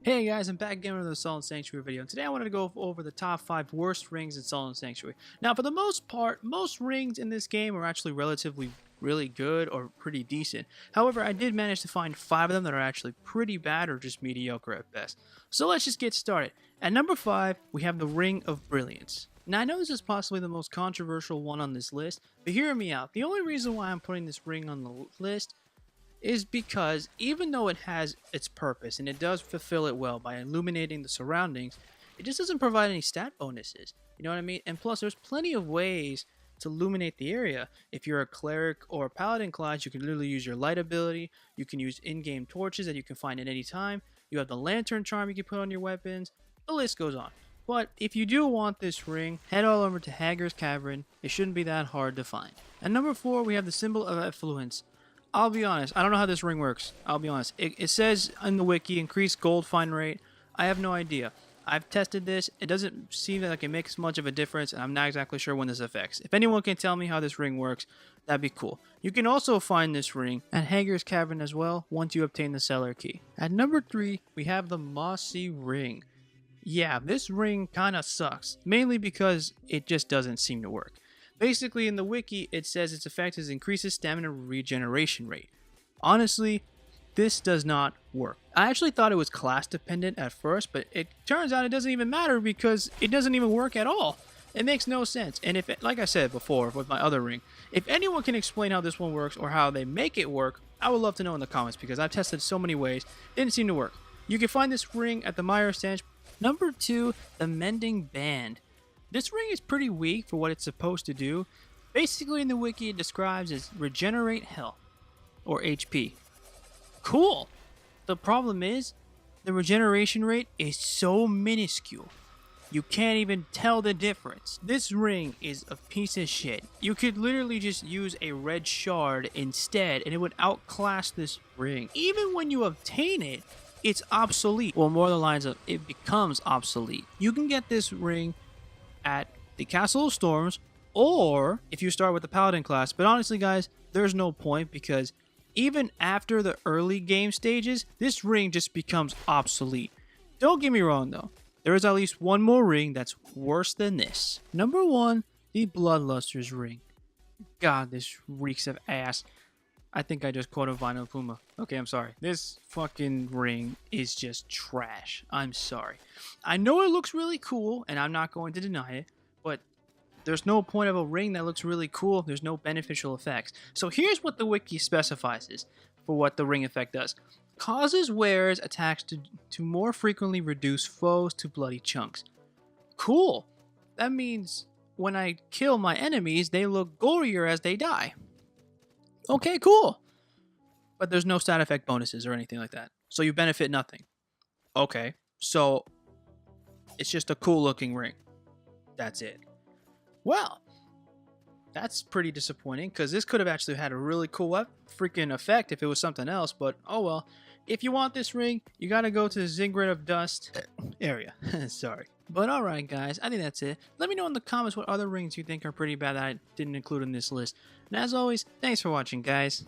Hey guys, I'm back again with the Sullen Sanctuary video, and today I wanted to go over the top 5 worst rings in Sullen Sanctuary. Now, for the most part, most rings in this game are actually relatively really good or pretty decent. However, I did manage to find 5 of them that are actually pretty bad or just mediocre at best. So let's just get started. At number 5, we have the Ring of Brilliance. Now, I know this is possibly the most controversial one on this list, but hear me out. The only reason why I'm putting this ring on the list is because even though it has its purpose and it does fulfill it well by illuminating the surroundings, it just doesn't provide any stat bonuses. You know what I mean? And plus, there's plenty of ways to illuminate the area. If you're a cleric or a paladin class, you can literally use your light ability. You can use in-game torches that you can find at any time. You have the lantern charm you can put on your weapons. The list goes on. But if you do want this ring, head all over to Hager's Cavern. It shouldn't be that hard to find. At number 4, we have the symbol of affluence. I'll be honest, I don't know how this ring works. I'll be honest. It says in the wiki, increased gold find rate. I have no idea. I've tested this. It doesn't seem like it makes much of a difference, and I'm not exactly sure when this affects. If anyone can tell me how this ring works, that'd be cool. You can also find this ring at Hager's Cavern as well, once you obtain the cellar key. At number 3, we have the Mossy RING. Yeah, this ring kinda sucks, mainly because it just doesn't seem to work. Basically, in the wiki, it says its effect is increases stamina regeneration rate. Honestly, this does not work. I actually thought it was class dependent at first, but it turns out it doesn't even matter because it doesn't even work at all. It makes no sense. And if, like I said before with my other ring, if anyone can explain how this one works or how they make it work, I would love to know in the comments because I've tested so many ways. It didn't seem to work. You can find this ring at the Meyer Stanch. Number 2, the Mending Band. This ring is pretty weak for what it's supposed to do. Basically, in the wiki, it describes as regenerate health, or HP. Cool! The problem is, the regeneration rate is so minuscule. You can't even tell the difference. This ring is a piece of shit. You could literally just use a red shard instead, and it would outclass this ring. Even when you obtain it, it's obsolete. Well, more the lines of, it becomes obsolete. You can get this ring at the Castle of Storms, or if you start with the Paladin class. But honestly, guys, there's no point because even after the early game stages, this ring just becomes obsolete. Don't get me wrong, though. There is at least one more ring that's worse than this. Number 1, the Bloodluster's ring. God, this reeks of ass. I think I just quoted Vinyl Puma. Okay, I'm sorry. This fucking ring is just trash. I'm sorry. I know it looks really cool, and I'm not going to deny it, but there's no point of a ring that looks really cool. There's no beneficial effects. So here's what the wiki specifies is for what the ring effect does. Causes wearers attacks to more frequently reduce foes to bloody chunks. Cool. That means when I kill my enemies, they look gorier as they die. Okay, cool. But there's no stat effect bonuses or anything like that. So you benefit nothing. Okay, so it's just a cool looking ring. That's it. Well, that's pretty disappointing because this could have actually had a really cool freaking effect if it was something else. But oh well. If you want this ring, you gotta go to the Ziggurat of Dust area. Sorry. But alright guys, I think that's it. Let me know in the comments what other rings you think are pretty bad that I didn't include in this list. And as always, thanks for watching guys.